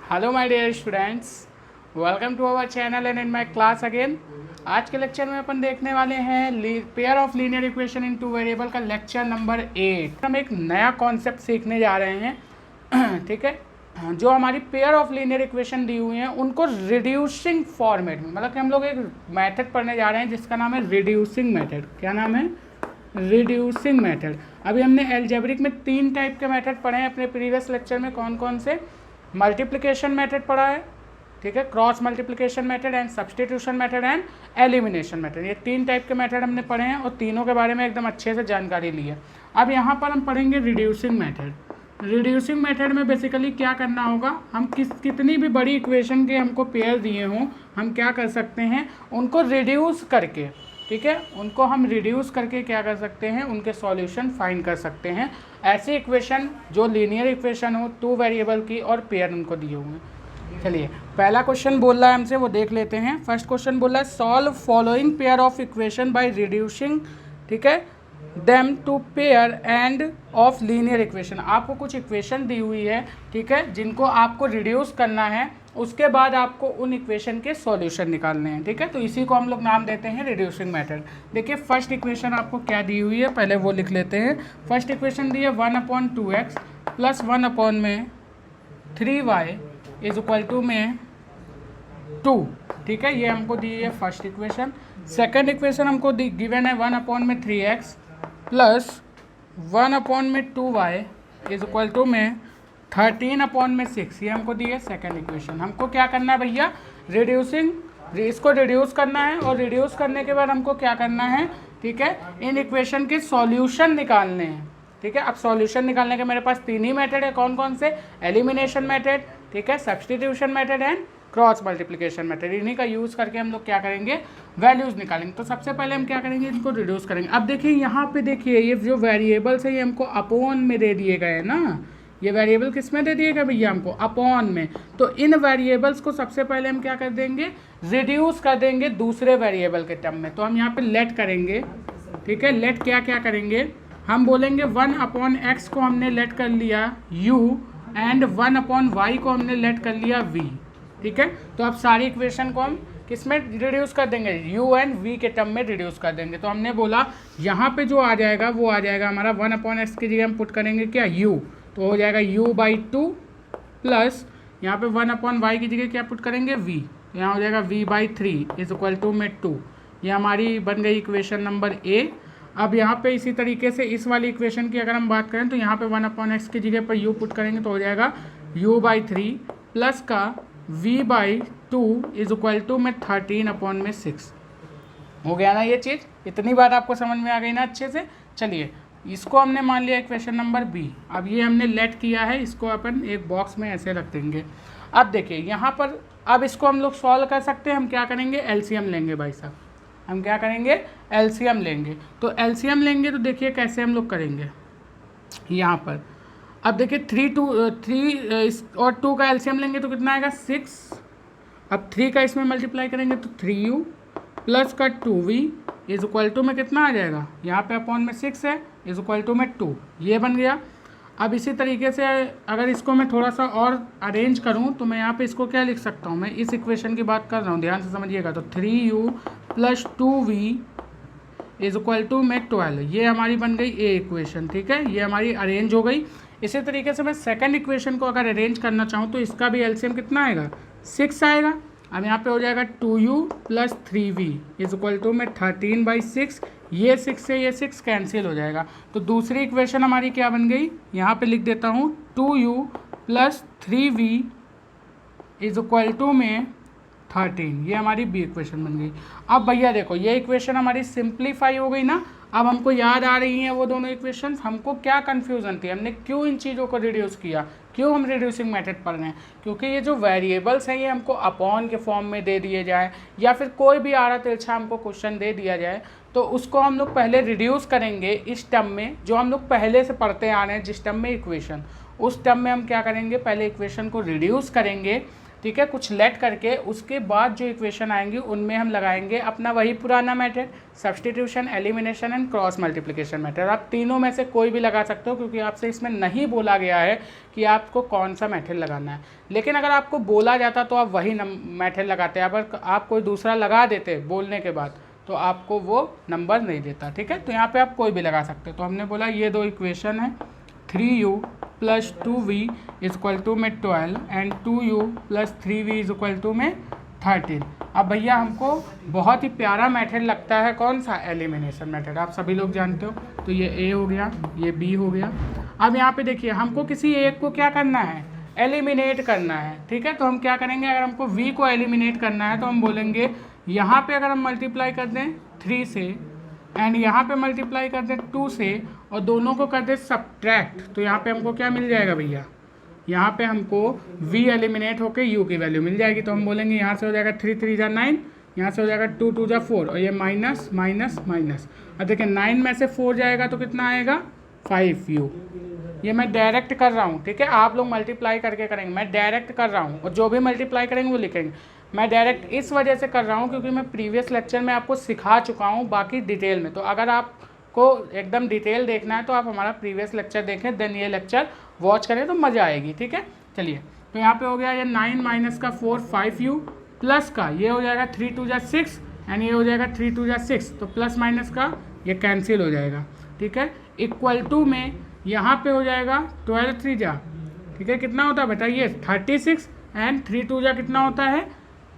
Hello my dear students, welcome to our channel and in my class again. आज के lecture में अपन देखने वाले हैं pair of linear equation in two variable का लेक्चर नंबर 8। हम एक नया कॉन्सेप्ट सीखने जा रहे हैं ठीक है, जो हमारी पेयर ऑफ लीनियर इक्वेशन दी हुई हैं उनको रिड्यूसिंग फॉर्मेट में, मतलब कि हम लोग एक मेथड पढ़ने जा रहे हैं जिसका नाम है रिड्यूसिंग मेथड। क्या नाम है? Reducing method. अभी हमने एल्जेब्रिक में 3 टाइप के मेथड पढ़े हैं अपने प्रीवियस लेक्चर में। कौन कौन से? मल्टीप्लिकेशन मेथड पढ़ा है, ठीक है, cross multiplication method and substitution method and elimination method. ये 3 टाइप के मेथड हमने पढ़े हैं और तीनों के बारे में एकदम अच्छे से जानकारी ली है। अब यहाँ पर हम पढ़ेंगे रिड्यूसिंग मेथड। रिड्यूसिंग मेथड में बेसिकली क्या करना होगा, हम कितनी भी बड़ी इक्वेशन के हमको पेयर दिए हों, हम क्या कर सकते हैं, उनको रिड्यूस करके, ठीक है, उनको हम रिड्यूस करके क्या कर सकते हैं, उनके सॉल्यूशन फाइंड कर सकते हैं। ऐसी इक्वेशन जो लीनियर इक्वेशन हो 2 वेरिएबल की और पेयर उनको दिए हुए हैं। चलिए पहला क्वेश्चन बोल रहा है हमसे, वो देख लेते हैं। फर्स्ट क्वेश्चन बोल रहा है solve following pair of equation by reducing, ठीक है, them to pair and of linear equation. आपको कुछ इक्वेशन दी हुई है, ठीक है, जिनको आपको रिड्यूस करना है, उसके बाद आपको उन इक्वेशन के सॉल्यूशन निकालने हैं, ठीक है। तो इसी को हम लोग नाम देते हैं रिड्यूसिंग मेथड। देखिए फर्स्ट इक्वेशन आपको क्या दी हुई है, पहले वो लिख लेते हैं। फर्स्ट इक्वेशन दी है 1/2x plus 1/3y is equal to में 2, ठीक है, ये हमको दी है फर्स्ट इक्वेशन। सेकेंड इक्वेशन हमको गिवन है 1/3x plus 1/2y is equal to में 13/6, ये हमको दी है सेकेंड इक्वेशन। हमको क्या करना है भैया, रिड्यूसिंग, इसको रिड्यूस करना है और रिड्यूस करने के बाद हमको क्या करना है, ठीक है, इन इक्वेशन के सॉल्यूशन निकालने हैं, ठीक है। अब सॉल्यूशन निकालने के मेरे पास 3 ही मेथड है। कौन कौन से? एलिमिनेशन मेथड, ठीक है, substitution method and cross multiplication method. इन्हीं का यूज़ करके हम लोग क्या करेंगे, वैल्यूज़ निकालेंगे। तो सबसे पहले हम क्या करेंगे, इनको रिड्यूस करेंगे। अब देखिए यहाँ पे देखिए ये जो वेरिएबल्स है ये हमको अपॉन में दे दिए गए ना। ये वेरिएबल किस में दे दिएगा भैया, हमको अपॉन में। तो इन वेरिएबल्स को सबसे पहले हम क्या कर देंगे, रिड्यूस कर देंगे दूसरे वेरिएबल के टर्म में। तो हम यहाँ पे लेट करेंगे, ठीक है। लेट क्या क्या करेंगे, हम बोलेंगे 1/x को हमने लेट कर लिया u एंड 1/y को हमने लेट कर लिया v, ठीक है। तो अब सारी इक्वेशन को हम किस में रिड्यूस कर देंगे, u एंड v के टर्म में रिड्यूस कर देंगे। तो हमने बोला यहाँ पे जो आ जाएगा वो आ जाएगा हमारा 1/x की जगह हम पुट करेंगे क्या, u, तो हो जाएगा u/2 प्लस यहाँ पे 1/y की जगह क्या पुट करेंगे, v, यहाँ हो जाएगा v/3 इज इक्वल टू में 2। ये हमारी बन गई इक्वेशन नंबर ए। अब यहाँ पे इसी तरीके से इस वाली इक्वेशन की अगर हम बात करें तो यहाँ पे 1/x की जगह पर u पुट करेंगे तो हो जाएगा u/3 प्लस का v/2 इज इक्वल टू में 13/6। हो गया ना ये चीज़, इतनी बात आपको समझ में आ गई ना अच्छे से। चलिए इसको हमने मान लिया इक्वेशन नंबर बी। अब ये हमने लेट किया है, इसको अपन एक बॉक्स में ऐसे रख देंगे। अब देखिए यहाँ पर, अब इसको हम लोग सॉल्व कर सकते हैं। हम क्या करेंगे, एलसीएम लेंगे भाई साहब। हम क्या करेंगे, एलसीएम लेंगे। तो एलसीएम लेंगे तो देखिए कैसे हम लोग करेंगे यहाँ पर। अब देखिए 3 और 2 का एलसीएम लेंगे तो कितना आएगा, 6। अब 3 का इसमें मल्टीप्लाई करेंगे तो 3u प्लस का 2v इज इक्वल टू में कितना आ जाएगा, यहाँ पे अपॉन में 6 है, इज इक्वल टू में 2, ये बन गया। अब इसी तरीके से अगर इसको मैं थोड़ा सा और अरेंज करूँ तो मैं यहाँ पे इसको क्या लिख सकता हूँ, मैं इस इक्वेशन की बात कर रहा हूँ, ध्यान से समझिएगा। तो 3u plus 2v is equal to में 12, ये हमारी बन गई ए इक्वेशन, ठीक है, ये हमारी अरेंज हो गई। इसी तरीके से मैं सेकंड इक्वेशन को अगर अरेंज करना चाहूँ तो इसका भी एलसीएम कितना आएगा, 6 आएगा। अब यहाँ पे हो जाएगा 2u plus 3v is equal to में 13/6, ये 6 से ये 6 कैंसिल हो जाएगा। तो दूसरी इक्वेशन हमारी क्या बन गई, यहाँ पे लिख देता हूँ 2u plus 3v is equal to में 13, ये हमारी बी इक्वेशन बन गई। अब भैया देखो ये इक्वेशन हमारी सिंप्लीफाई हो गई ना। अब हमको याद आ रही हैं वो दोनों इक्वेशंस। हमको क्या कन्फ्यूज़न थी, हमने क्यों इन चीज़ों को रिड्यूस किया, क्यों हम रिड्यूसिंग मेथड पढ़ रहे हैं, क्योंकि ये जो वेरिएबल्स हैं ये हमको अपॉन के फॉर्म में दे दिए जाए या फिर कोई भी आड़ा तिरछा हमको क्वेश्चन दे दिया जाए तो उसको हम लोग पहले रिड्यूस करेंगे इस टर्म में जो हम लोग पहले से पढ़ते आ रहे हैं, जिस टर्म में इक्वेशन, उस टर्म में हम क्या करेंगे, पहले इक्वेशन को रिड्यूस करेंगे, ठीक है, कुछ लेट करके उसके बाद जो इक्वेशन आएंगी उनमें हम लगाएंगे अपना वही पुराना method, substitution, elimination and cross multiplication method. आप तीनों में से कोई भी लगा सकते हो, क्योंकि आपसे इसमें नहीं बोला गया है कि आपको कौन सा मेथड लगाना है। लेकिन अगर आपको बोला जाता तो आप वही मेथड लगाते। अगर आप कोई दूसरा लगा देते बोलने के बाद तो आपको वो नंबर नहीं देता। ठीक है, तो यहाँ पे आप कोई भी लगा सकते हो। तो हमने बोला ये दो इक्वेशन है, 3u plus 2v equal to में 12 and 2u plus 3v equal to में 13। अब भैया हमको बहुत ही प्यारा मेथड लगता है कौन सा, एलिमिनेशन मेथड, आप सभी लोग जानते हो। तो ये a हो गया, ये b हो गया। अब यहाँ पे देखिए हमको किसी एक को क्या करना है, एलिमिनेट करना है। ठीक है, तो हम क्या करेंगे, अगर हमको v को एलिमिनेट करना है तो हम बोलेंगे यहाँ पे अगर हम मल्टीप्लाई कर दें 3 से एंड यहाँ पे मल्टीप्लाई कर दें 2 से और दोनों को कर दें सब्ट्रैक्ट, तो यहाँ पे हमको क्या मिल जाएगा भैया, यहाँ पे हमको v एलिमिनेट होके u की वैल्यू मिल जाएगी। तो हम बोलेंगे यहाँ से हो जाएगा 3 3 जा 9, यहाँ से हो जाएगा 2 2 जा 4 और ये माइनस माइनस माइनस। अब देखिए 9 में से 4 जाएगा तो कितना आएगा, 5u। ये मैं डायरेक्ट कर रहा हूँ, ठीक है, आप लोग मल्टीप्लाई करके करेंगे, मैं डायरेक्ट कर रहा हूँ और जो भी मल्टीप्लाई करेंगे वो लिखेंगे। मैं डायरेक्ट इस वजह से कर रहा हूँ क्योंकि मैं प्रीवियस लेक्चर में आपको सिखा चुका हूँ बाकी डिटेल में। तो अगर आपको एकदम डिटेल देखना है तो आप हमारा प्रीवियस लेक्चर देखें, देन ये लेक्चर वॉच करें तो मज़ा आएगी। ठीक है, चलिए, तो यहाँ पे हो गया ये 9 माइनस का 4 5u प्लस का ये हो जाएगा 3 2 जा 6 एंड ये हो जाएगा 3 2 जा 6, तो प्लस माइनस का ये कैंसिल हो जाएगा। ठीक है, इक्वल टू में यहाँ पे हो जाएगा 12 3 जा, ठीक है, कितना होता है बताइए, 36 एंड 3 2 जा कितना होता है,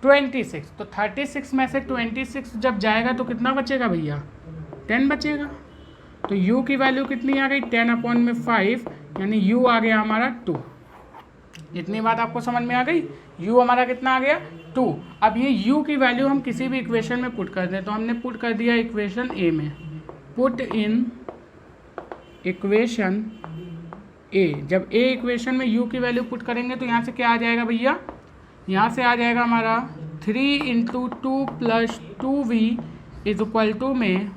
26। तो 36 में से 26 जब जाएगा तो कितना बचेगा भैया, 10 बचेगा। तो u की वैल्यू कितनी आ गई, 10/5, यानी u आ गया हमारा 2। इतनी बात आपको समझ में आ गई, u हमारा कितना आ गया, 2। अब ये u की वैल्यू हम किसी भी इक्वेशन में पुट कर दें, तो हमने पुट कर दिया इक्वेशन a में, पुट इन इक्वेशन a। जब a इक्वेशन में u की वैल्यू पुट करेंगे तो यहाँ से क्या आ जाएगा भैया, यहाँ से आ जाएगा हमारा 3 × 2 + 2v इज इक्वल टू में,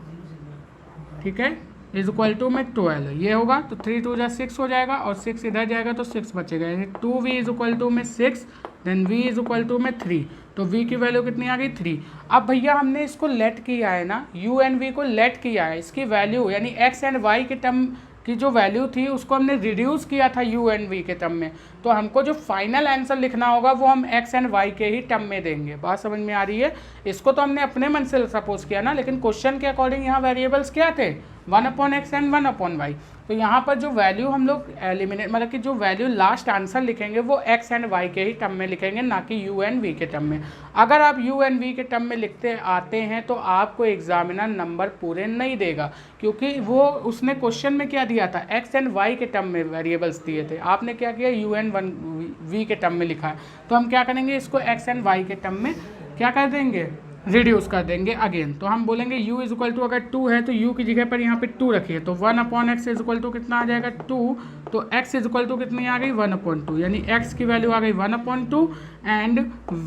ठीक है, इज इक्वल टू में 12। ये होगा तो 3 2 जा 6 हो जाएगा और 6 इधर जाएगा तो 6 बचेगा, यानी 2v इज इक्वल टू में 6, then v is equal to में 3। तो v की वैल्यू कितनी आ गई, 3। अब भैया हमने इसको लेट किया है ना, u एंड v को लेट किया है, इसकी वैल्यू यानी x एंड y के टर्म की जो वैल्यू थी उसको हमने रिड्यूस किया था u एंड v के टर्म में। तो हमको जो फाइनल आंसर लिखना होगा वो हम x एंड y के ही टर्म में देंगे। बात समझ में आ रही है, इसको तो हमने अपने मन से सपोज किया ना, लेकिन क्वेश्चन के अकॉर्डिंग यहाँ वेरिएबल्स क्या थे, 1/x एंड 1/y। तो यहाँ पर जो वैल्यू हम लोग एलिमिनेट, मतलब कि जो वैल्यू लास्ट आंसर लिखेंगे वो x एंड y के ही टर्म में लिखेंगे, ना कि u एंड v के टर्म में। अगर आप u एंड v के टर्म में लिखते आते हैं तो आपको एग्जामिनर नंबर पूरे नहीं देगा, क्योंकि वो उसने क्वेश्चन में क्या दिया था, x एंड y के टर्म में वेरिएबल्स दिए थे, आपने क्या किया, u एंड v के टर्म में लिखा है। तो हम क्या करेंगे, इसको x एंड y के टर्म में क्या कर देंगे, रिड्यूस कर देंगे अगेन। तो हम बोलेंगे u इज इक्वल टू, अगर 2 है तो u की जगह पर यहाँ पे 2 रखिए, तो 1/x इज इक्वल टू कितना आ जाएगा, 2। तो x इज इक्वल टू कितनी आ गई, 1/2, यानी x की वैल्यू आ गई 1/2 एंड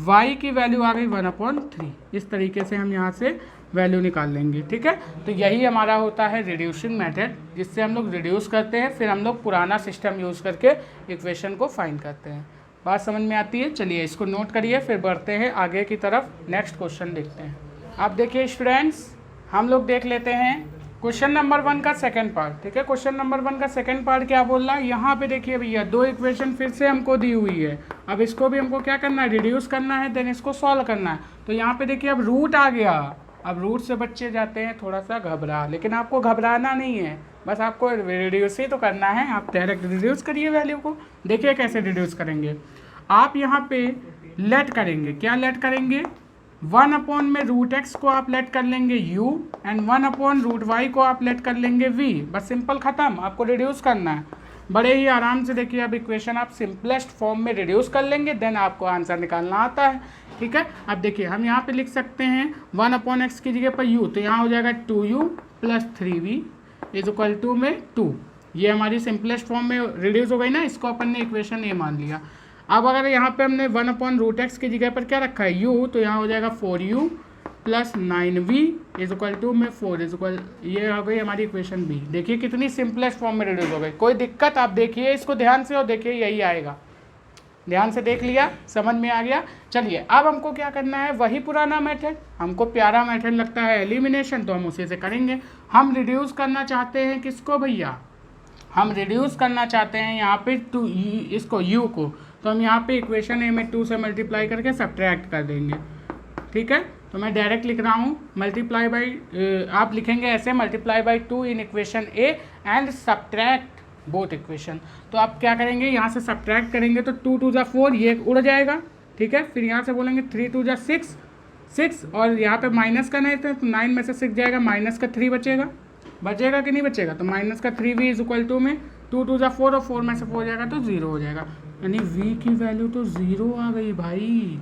y की वैल्यू आ गई 1/3। इस तरीके से हम यहाँ से वैल्यू निकाल लेंगे। ठीक है, तो यही हमारा होता है रिड्यूसिंग मेथड, जिससे हम लोग रिड्यूस करते हैं, फिर हम लोग पुराना सिस्टम यूज़ करके इक्वेशन को फाइंड करते हैं। बात समझ में आती है, चलिए इसको नोट करिए, फिर बढ़ते हैं आगे की तरफ, नेक्स्ट क्वेश्चन देखते हैं। आप देखिए स्टूडेंट्स, हम लोग देख लेते हैं क्वेश्चन नंबर 1 का सेकंड पार्ट। ठीक है, क्वेश्चन नंबर 1 का सेकंड पार्ट क्या बोल रहा है, यहाँ पे देखिए भैया दो इक्वेशन फिर से हमको दी हुई है। अब इसको भी हमको क्या करना है, रिड्यूस करना है, देन इसको सॉल्व करना है। तो यहाँ पे देखिए अब रूट आ गया, अब रूट से बच्चे जाते हैं थोड़ा सा घबरा, लेकिन आपको घबराना नहीं है, बस आपको रिड्यूस ही तो करना है। आप डायरेक्ट रिड्यूस करिए वैल्यू को, देखिए कैसे रिड्यूस करेंगे। आप यहाँ पे लेट करेंगे, क्या लेट करेंगे, 1/√x को आप लेट कर लेंगे u एंड 1/√y को आप लेट कर लेंगे v। बस सिंपल ख़त्म, आपको रिड्यूस करना है बड़े ही आराम से। देखिए अब इक्वेशन आप सिंपलेस्ट फॉर्म में रिड्यूस कर लेंगे, देन आपको आंसर निकालना आता है। ठीक है, अब देखिए हम यहाँ पे लिख सकते हैं 1/x की जगह पर u, तो यहाँ हो जाएगा 2u + 3v is equal to में 2। ये हमारी सिंपलेस्ट फॉर्म में रिड्यूस हो गई ना, इसको अपन ने इक्वेशन ए मान लिया। अब अगर यहाँ पे हमने 1/√x की जगह पर क्या रखा है u, तो यहाँ हो जाएगा 4u + 9v is equal to में 4 इज इक्वल, ये हो गई हमारी इक्वेशन बी। देखिए कितनी सिंपलेस्ट फॉर्म में रिड्यूस हो गई, कोई दिक्कत, आप देखिए इसको ध्यान से और देखिए यही आएगा। ध्यान से देख लिया, समझ में आ गया। चलिए अब हमको क्या करना है, वही पुराना मेथड, हमको प्यारा मेथड लगता है एलिमिनेशन, तो हम उसी से करेंगे। हम रिड्यूस करना चाहते हैं किसको भैया, हम रिड्यूस करना चाहते हैं यहाँ पे टू इसको u को, तो हम यहाँ पे इक्वेशन ए में 2 से मल्टीप्लाई करके सब्ट्रैक्ट कर देंगे। ठीक है, तो मैं डायरेक्ट लिख रहा हूँ मल्टीप्लाई बाई, आप लिखेंगे ऐसे multiply by 2 in equation A and subtract both equation. तो आप क्या करेंगे, यहाँ से सब्ट्रैक्ट करेंगे तो 2 2 जा 4, ये उड़ जाएगा। ठीक है, फिर यहाँ से बोलेंगे 3 2 जा 6 और यहाँ पे माइनस का नहीं था तो 9 में से 6 जाएगा, माइनस का 3 बचेगा कि नहीं बचेगा, तो माइनस का 3v इज इक्वल टू में 2 2 जा 4 और 4 में से 4 जाएगा तो 0 हो जाएगा, यानी v की वैल्यू तो 0 आ गई भाई।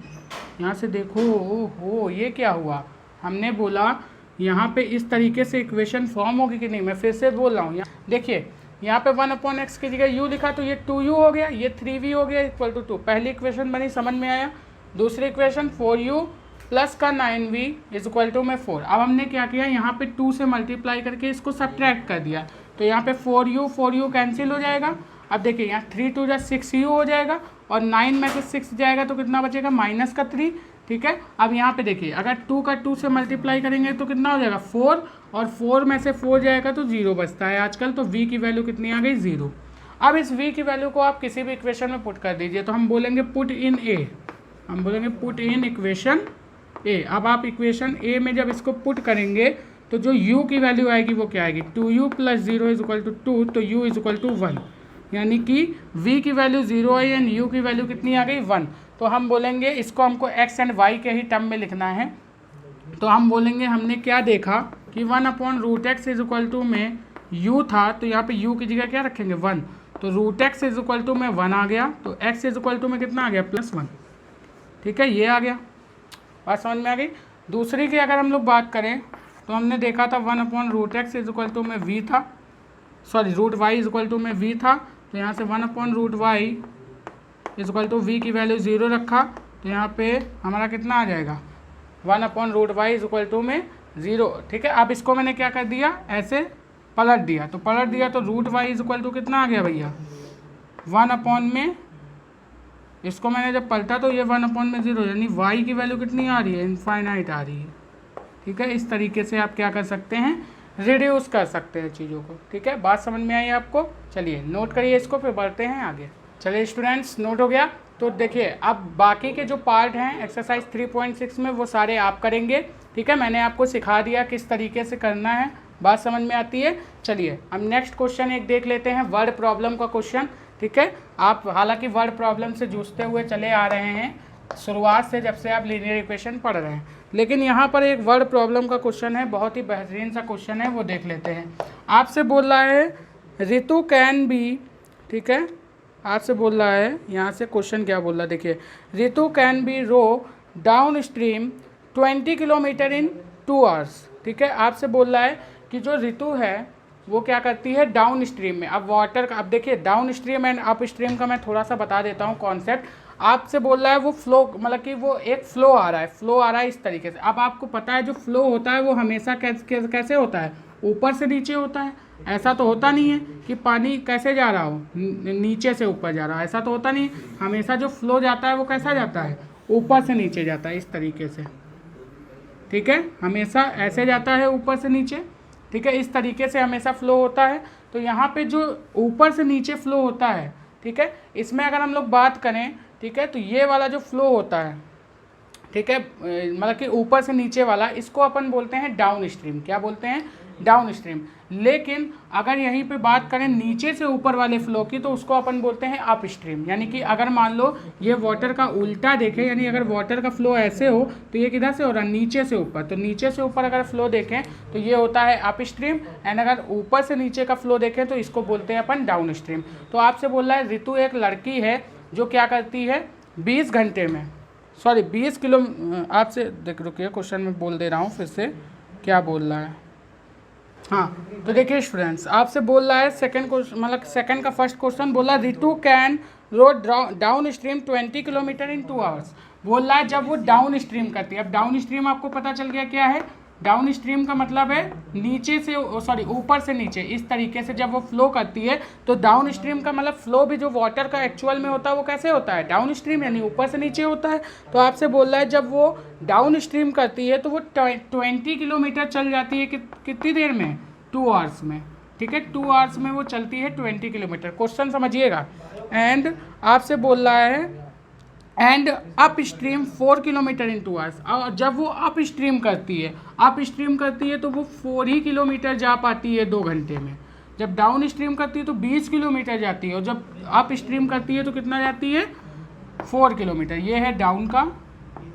यहाँ से देखो, ओहो ये क्या हुआ, हमने बोला यहाँ पे इस तरीके से इक्वेशन फॉर्म होगी कि नहीं, मैं फिर से बोल रहा हूँ। देखिए यहाँ पे 1/x की जगह u लिखा तो ये 2u हो गया, ये 3v हो गया इक्वल टू 2, पहली इक्वेशन बनी, समझ में आया। दूसरी इक्वेशन 4u प्लस का 9v इज इक्वल टू में 4। अब हमने क्या किया, यहाँ पे 2 से मल्टीप्लाई करके इसको सब्ट्रैक्ट कर दिया, तो यहाँ पे 4u कैंसिल हो जाएगा। अब देखिए यहाँ 3 2 जा 6u हो जाएगा और 9 में से 6 जाएगा तो कितना बचेगा, माइनस का 3। ठीक है, अब यहाँ पे देखिए अगर 2 का 2 से मल्टीप्लाई करेंगे तो कितना हो जाएगा 4, और 4 में से 4 जाएगा तो 0 बचता है आजकल, तो v की वैल्यू कितनी आ गई 0। अब इस v की वैल्यू को आप किसी भी इक्वेशन में पुट कर दीजिए, तो हम बोलेंगे पुट इन ए, हम बोलेंगे पुट इन इक्वेशन ए। अब आप इक्वेशन ए में जब इसको पुट करेंगे तो जो u की वैल्यू आएगी वो क्या आएगी, 2u plus 0 is equal to 2, तो u इज इक्वल टू 1, यानी कि v की वैल्यु 0 आई एंड u की वैल्यू कितनी आ गई 1। तो हम बोलेंगे इसको हमको x एंड y के ही टर्म में लिखना है, तो हम बोलेंगे हमने क्या देखा कि 1/√x इज इक्वल टू में u था, तो यहाँ पे u की जगह क्या रखेंगे 1, तो √x इज इक्वल टू में 1 आ गया, तो x इज इक्वल टू में कितना आ गया +1। ठीक है, ये आ गया, बात समझ में आ गई। दूसरी की अगर हम लोग बात करें तो हमने देखा था 1/√x इज इक्वल टू में v था, sorry √y is equal to में v था, तो यहाँ से 1/√y is equal to v की वैल्यू 0 रखा, तो यहाँ पे हमारा कितना आ जाएगा 1/√y इज इक्वल टू में 0। ठीक है, अब इसको मैंने क्या कर दिया, ऐसे पलट दिया, तो √y इज इक्वल टू कितना आ गया भैया 1 में, इसको मैंने जब पलटा तो ये 1 में 0, यानी y की वैल्यू कितनी आ रही है, इनफाइनाइट आ रही है। ठीक है, इस तरीके से आप क्या कर सकते हैं, रिड्यूस कर सकते हैं चीज़ों को। ठीक है, बात समझ में आई आपको। चलिए नोट करिए इसको, फिर बढ़ते हैं आगे। चलिए स्टूडेंट्स, नोट हो गया। तो देखिए अब बाकी के जो पार्ट हैं एक्सरसाइज 3.6 में वो सारे आप करेंगे। ठीक है, मैंने आपको सिखा दिया किस तरीके से करना है, बात समझ में आती है। चलिए अब नेक्स्ट क्वेश्चन एक देख लेते हैं, वर्ड प्रॉब्लम का क्वेश्चन। ठीक है, आप हालांकि वर्ड प्रॉब्लम से जूझते हुए चले आ रहे हैं शुरुआत से, जब से आप लीनियर इक्वेशन पढ़ रहे हैं, लेकिन यहाँ पर एक वर्ड प्रॉब्लम का क्वेश्चन है, बहुत ही बेहतरीन सा क्वेश्चन है, वो देख लेते हैं। आपसे बोल रहा है ऋतु कैन बी, ठीक है, आपसे बोल रहा है, यहाँ से क्वेश्चन क्या बोल रहा है देखिए, Ritu can be row down stream 20 kilometre in 2 hours. ठीक है, आपसे बोल रहा है कि जो ऋतु है वो क्या करती है डाउन स्ट्रीम में। अब वाटर का, अब देखिए down stream and up stream का मैं थोड़ा सा बता देता हूँ कॉन्सेप्ट। आपसे बोल रहा है वो फ्लो, मतलब कि वो एक फ्लो आ रहा है इस तरीके से। अब आपको पता है जो फ्लो होता है वो हमेशा कैसे होता है, ऊपर से नीचे होता है। ऐसा तो होता नहीं है कि पानी कैसे जा रहा हो, नीचे से ऊपर जा रहा है, ऐसा तो होता नहीं है। हमेशा जो फ्लो जाता है वो कैसा जाता है, ऊपर से नीचे जाता है, इस तरीके से। ठीक है, हमेशा ऐसे जाता है ऊपर से नीचे। ठीक है, इस तरीके से हमेशा फ्लो होता है। तो यहाँ पे जो ऊपर से नीचे फ्लो होता है, ठीक है, इसमें अगर हम लोग बात करें, ठीक है, तो ये वाला जो फ्लो होता है, ठीक है, मतलब कि ऊपर से नीचे वाला, इसको अपन बोलते हैं डाउन स्ट्रीम। क्या बोलते हैं, डाउन स्ट्रीम। लेकिन अगर यहीं पे बात करें नीचे से ऊपर वाले फ्लो की, तो उसको अपन बोलते हैं अप स्ट्रीम। यानी कि अगर मान लो ये वाटर का उल्टा देखें, यानी अगर वाटर का फ्लो ऐसे हो तो ये किधर से हो रहा है, नीचे से ऊपर। तो नीचे से ऊपर अगर फ्लो देखें तो ये होता है अप स्ट्रीम, एंड अगर ऊपर से नीचे का फ्लो देखें तो इसको बोलते हैं अपन डाउन स्ट्रीम। तो आपसे बोल रहा है ऋतु एक लड़की है जो क्या करती है 20 घंटे में, सॉरी 20 किलो, आपसे देख रुकिए क्वेश्चन में बोल दे रहा हूँ फिर से क्या बोल रहा है। हाँ, तो देखिए स्टूडेंट्स, आपसे बोल रहा है सेकंड क्वेश्चन, मतलब सेकंड का फर्स्ट क्वेश्चन बोला Ritu can row down stream 20 kilometre in 2 hours. बोल रहा है जब वो डाउन स्ट्रीम करती है। अब डाउन स्ट्रीम आपको पता चल गया क्या है, डाउन स्ट्रीम का मतलब है नीचे से, सॉरी ऊपर से नीचे, इस तरीके से जब वो फ्लो करती है तो डाउन स्ट्रीम का मतलब फ्लो भी जो वाटर का एक्चुअल में होता है वो कैसे होता है, डाउन स्ट्रीम, यानी ऊपर से नीचे होता है। तो आपसे बोल रहा है जब वो डाउन स्ट्रीम करती है तो वो 20 किलोमीटर चल जाती है कितनी देर में, 2 आवर्स में, ठीक है, 2 आवर्स में वो चलती है 20 किलोमीटर। क्वेश्चन समझिएगा। एंड आपसे बोल रहा है and up stream 4 kilometre in 2 hours, और जब वो अप स्ट्रीम करती है तो वो 4 ही किलोमीटर जा पाती है 2 घंटे में। जब डाउन स्ट्रीम करती है तो 20 किलोमीटर जाती है, और जब अप स्ट्रीम करती है तो कितना जाती है, 4 किलोमीटर। ये है डाउन का,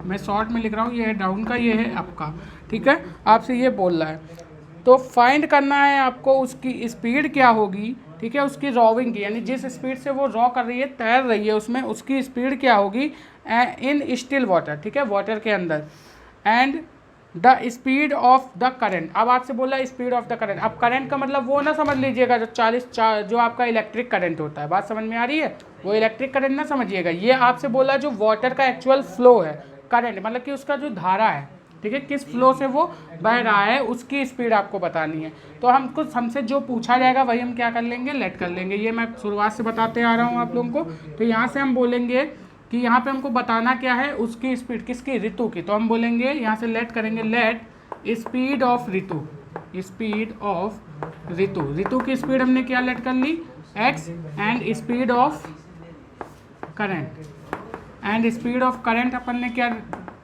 मैं शॉर्ट में लिख रहा हूँ, ये है डाउन का, ये है अप का, ठीक है। आपसे ये बोल रहा है तो फाइंड करना है आपको उसकी स्पीड क्या होगी, ठीक है, उसकी रॉविंग की, यानी जिस स्पीड से वो रॉ कर रही है, तैर रही है उसमें, उसकी स्पीड क्या होगी इन स्टिल वाटर, ठीक है, वाटर के अंदर। And the speed of the current, अब आपसे बोला स्पीड ऑफ द करंट। अब करंट का मतलब वो ना समझ लीजिएगा जो 40 जो आपका इलेक्ट्रिक करंट होता है, बात समझ में आ रही है, वो इलेक्ट्रिक करंट ना समझिएगा। ये आपसे बोला जो वाटर का एक्चुअल फ्लो है, करंट मतलब कि उसका जो धारा है, ठीक है, किस फ्लो से वो बह रहा है, उसकी स्पीड आपको बतानी है। तो हमसे जो पूछा जाएगा वही हम क्या कर लेंगे, लेट कर लेंगे। ये मैं शुरुआत से बताते आ रहा हूँ आप लोगों को। तो यहाँ से हम बोलेंगे कि यहाँ पे हमको बताना क्या है, उसकी स्पीड, किसकी, ऋतु की। तो हम बोलेंगे यहाँ से लेट करेंगे, let speed of Ritu, speed of Ritu. Ritu की स्पीड हमने क्या लेट कर ली, x, and speed of current, and speed of current अपन ने क्या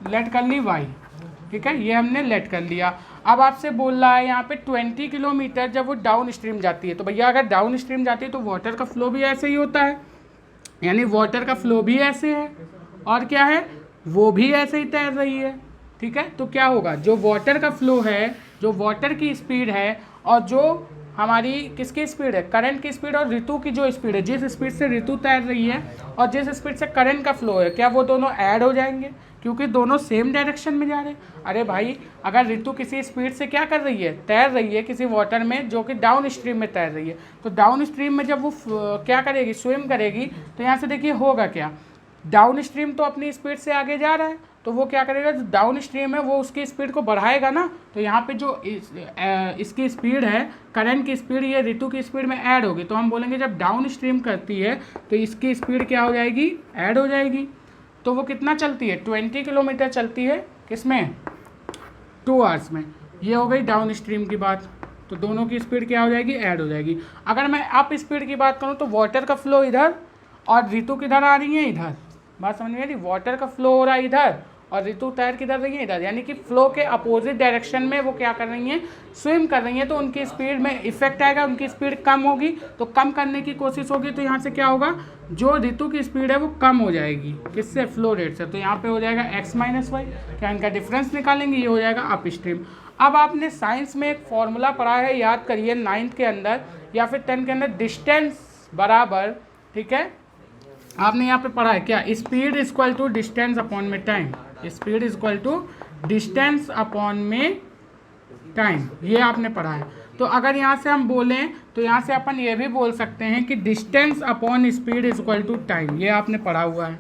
लेट कर ली, y, ठीक है, ये हमने लेट कर लिया। अब आपसे बोल रहा है यहाँ पे 20 किलोमीटर जब वो डाउन स्ट्रीम जाती है, तो भैया अगर डाउन स्ट्रीम जाती है तो वाटर का फ्लो भी ऐसे ही होता है, यानी वाटर का फ्लो भी ऐसे है, और क्या है, वो भी ऐसे ही तैर रही है, ठीक है। तो क्या होगा, जो वाटर का फ्लो है, जो वाटर की स्पीड है, और जो हमारी किसकी स्पीड है, करंट की स्पीड, और ऋतु की जो स्पीड है, जिस स्पीड से ऋतु तैर रही है और जिस स्पीड से करंट का फ्लो है, क्या वो दोनों ऐड हो जाएंगे, क्योंकि दोनों सेम डायरेक्शन में जा रहे हैं। अरे भाई, अगर ऋतु किसी स्पीड से क्या कर रही है, तैर रही है किसी वाटर में जो कि डाउन स्ट्रीम में तैर रही है, तो डाउन स्ट्रीम में जब वो क्या करेगी, स्विम करेगी, तो यहाँ से देखिए होगा क्या, डाउन स्ट्रीम तो अपनी स्पीड से आगे जा रहा है, तो वो क्या करेगा, जो डाउन स्ट्रीम है वो उसकी स्पीड को बढ़ाएगा ना। तो यहाँ पे जो इसकी स्पीड है, करंट की स्पीड, ये ऋतु की स्पीड में ऐड होगी। तो हम बोलेंगे जब डाउन स्ट्रीम करती है तो इसकी स्पीड क्या हो जाएगी, ऐड हो जाएगी। तो वो कितना चलती है, 20 किलोमीटर चलती है, किसमें, 2 आवर्स में। ये हो गई डाउन स्ट्रीम की बात। तो दोनों की स्पीड क्या हो जाएगी, ऐड हो जाएगी। अगर मैं अप स्पीड की बात करूँ तो वाटर का फ्लो इधर और ऋतु किधर आ रही है, इधर, बात समझ में आ रही, वाटर का फ्लो हो रहा है इधर और ऋतु तैर किधर रही है, इधर, यानी कि फ्लो के अपोजिट डायरेक्शन में वो क्या कर रही हैं, स्विम कर रही हैं। तो उनकी स्पीड में इफेक्ट आएगा, उनकी स्पीड कम होगी, तो कम करने की कोशिश होगी। तो यहाँ से क्या होगा, जो ऋतु की स्पीड है वो कम हो जाएगी, किससे, फ्लो रेट से। तो यहाँ पे हो जाएगा x माइनस वाई, क्या इनका डिफरेंस निकालेंगे, ये हो जाएगा अप स्ट्रीम। अब आपने साइंस में एक फॉर्मूला पढ़ा है, याद करिए, 9th के अंदर या फिर 10th के अंदर, डिस्टेंस बराबर, ठीक है, आपने यहाँ पे पढ़ा है क्या, speed is equal to distance upon में time, speed is equal to distance upon में टाइम, ये आपने पढ़ा है। तो अगर यहाँ से हम बोलें तो यहाँ से अपन ये भी बोल सकते हैं कि distance upon speed is equal to time, ये आपने पढ़ा हुआ है,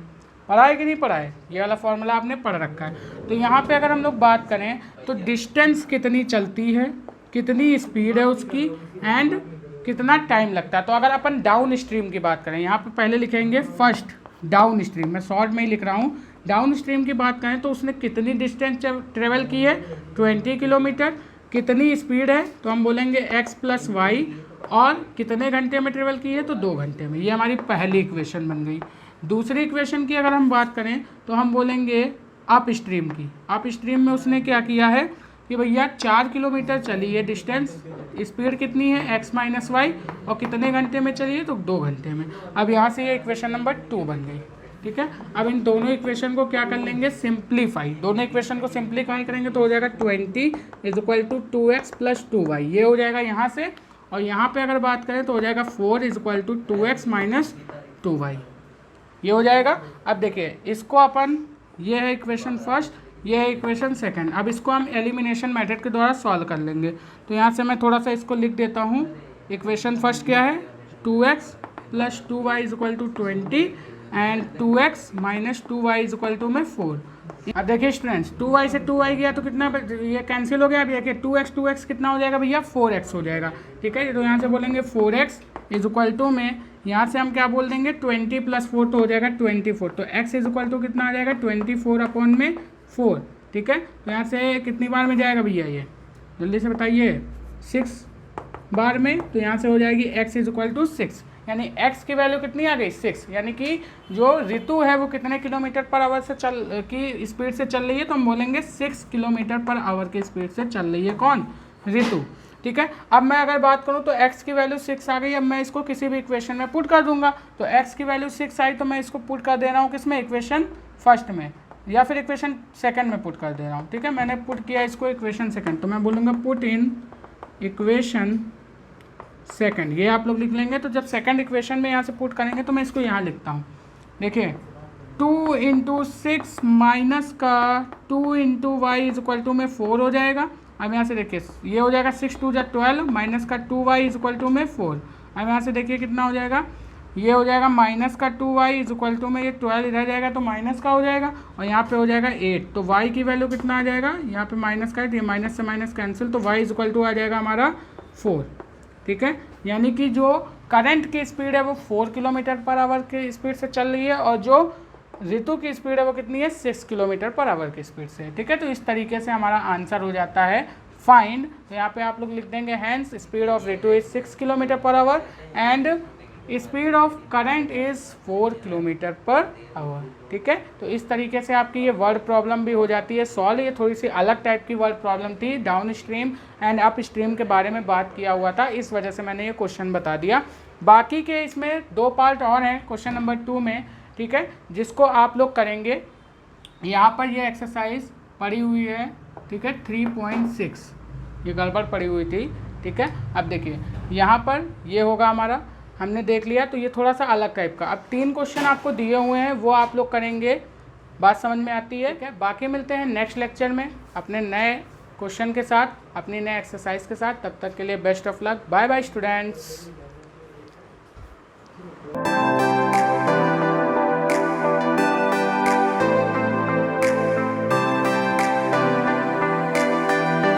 पढ़ा है कि नहीं पढ़ा है, ये वाला फॉर्मूला आपने पढ़ रखा है। तो यहाँ पे अगर हम लोग बात करें तो डिस्टेंस कितनी चलती है, कितनी स्पीड है उसकी, एंड कितना टाइम लगता है। तो अगर अपन डाउन स्ट्रीम की बात करें, यहाँ पे पहले लिखेंगे फर्स्ट डाउन स्ट्रीम, मैं शॉर्ट में ही लिख रहा हूँ। डाउन स्ट्रीम की बात करें तो उसने कितनी डिस्टेंस ट्रेवल की है, 20 किलोमीटर। कितनी स्पीड है, तो हम बोलेंगे x प्लस वाई, और कितने घंटे में ट्रेवल की है, तो 2 घंटे में। ये हमारी पहली इक्वेशन बन गई। दूसरी इक्वेशन की अगर हम बात करें तो हम बोलेंगे अप स्ट्रीम की। अप स्ट्रीम में उसने क्या किया है कि भैया 4 किलोमीटर चली है डिस्टेंस, स्पीड कितनी है, x माइनस वाई, और कितने घंटे में चली है, तो 2 घंटे में। अब यहाँ से ये इक्वेशन नंबर 2 बन गई, ठीक है। अब इन दोनों इक्वेशन को क्या कर लेंगे, सिंप्लीफाई। दोनों इक्वेशन को सिंप्लीफाई करेंगे तो हो जाएगा 20 is equal to 2x plus 2y, ये हो जाएगा यहाँ से। और यहाँ पे अगर बात करें तो हो जाएगा 4 is equal to 2x minus 2y, ये हो जाएगा। अब देखिए इसको अपन, ये है इक्वेशन फर्स्ट, ये है इक्वेशन सेकंड। अब इसको हम एलिमिनेशन मेथड के द्वारा सॉल्व कर लेंगे। तो यहाँ से मैं थोड़ा सा इसको लिख देता हूँ। इक्वेशन फर्स्ट क्या है, 2x plus 2y is equal to 20, and 2x minus 2y is equal to में 4। अब देखिए स्टूडेंट्स 2y से 2y गया तो कितना ये कैंसिल हो गया। अब देखिए 2x कितना हो जाएगा भैया 4x हो जाएगा। ठीक है, तो यहाँ से बोलेंगे 4x इज इक्वल टू में यहाँ से हम क्या बोल देंगे 20 + 4 तो हो जाएगा 24। तो x इज इक्वल टू कितना आ जाएगा 24 अपॉन में 4। ठीक है, तो यहाँ से कितनी बार में जाएगा भैया ये जल्दी से बताइए 6 बार में। तो यहाँ से हो जाएगी x इज इक्वल टू 6, यानी x की वैल्यू कितनी आ गई 6, यानी कि जो ऋतु है वो कितने किलोमीटर पर आवर से की स्पीड से चल रही है। तो हम बोलेंगे 6 किलोमीटर पर आवर की स्पीड से चल रही है कौन ऋतु। ठीक है, अब मैं अगर बात करूं तो x की वैल्यू 6 आ गई। अब मैं इसको किसी भी इक्वेशन में पुट कर दूंगा। तो x की वैल्यू 6 आई तो मैं इसको पुट कर दे रहा हूं किस में इक्वेशन फर्स्ट में या फिर इक्वेशन सेकंड में पुट कर दे रहा हूं। ठीक है, मैंने पुट किया इसको इक्वेशन सेकंड, तो मैं बोलूँगा पुट इन इक्वेशन सेकंड। ये आप लोग लिख लेंगे। तो जब सेकंड इक्वेशन में यहाँ से पुट करेंगे तो मैं इसको यहाँ लिखता हूँ। देखिए 2 × 6 माइनस का 2 × y इज इक्वल टू में 4 हो जाएगा। अब यहाँ से देखिए ये हो जाएगा 6 × 2 = 12 माइनस का 2y इज इक्वल टू में 4। अब यहाँ से देखिए कितना हो जाएगा, ये हो जाएगा माइनस का 2y इज इक्वल टू में ये 12 इधर जाएगा तो माइनस का हो जाएगा और यहाँ पे हो जाएगा 8। तो y की वैल्यू कितना आ जाएगा, यहाँ पे माइनस का है तो ये माइनस से माइनस कैंसिल, तो y इज इक्वल टू आ जाएगा हमारा 4। ठीक है, यानी कि जो करंट की स्पीड है वो 4 किलोमीटर पर आवर की स्पीड से चल रही है और जो ऋतु की स्पीड है वो कितनी है 6 किलोमीटर पर आवर की स्पीड से। ठीक है, तो इस तरीके से हमारा आंसर हो जाता है फाइंड। तो यहाँ पे आप लोग लिख देंगे हैंस स्पीड ऑफ ऋतु is 6 kilometre per hour and speed of current is 4 kilometre per hour. ठीक है, तो इस तरीके से आपकी ये वर्ड प्रॉब्लम भी हो जाती है सॉल्व। ये थोड़ी सी अलग टाइप की वर्ड प्रॉब्लम थी, down stream and up stream के बारे में बात किया हुआ था, इस वजह से मैंने ये क्वेश्चन बता दिया। बाकी के इसमें 2 पार्ट और हैं क्वेश्चन नंबर 2 में। ठीक है, जिसको आप लोग करेंगे। यहाँ पर ये एक्सरसाइज पड़ी हुई है। ठीक है, 3.6 ये गड़बड़ पड़ी हुई थी। ठीक है, अब देखिए यहाँ पर ये होगा हमारा, हमने देख लिया। तो ये थोड़ा सा अलग टाइप का। अब 3 क्वेश्चन आपको दिए हुए हैं वो आप लोग करेंगे, बात समझ में आती है क्या। बाकी मिलते हैं नेक्स्ट लेक्चर में अपने नए क्वेश्चन के साथ, अपनी नए एक्सरसाइज के साथ। तब तक के लिए best of luck, bye bye students.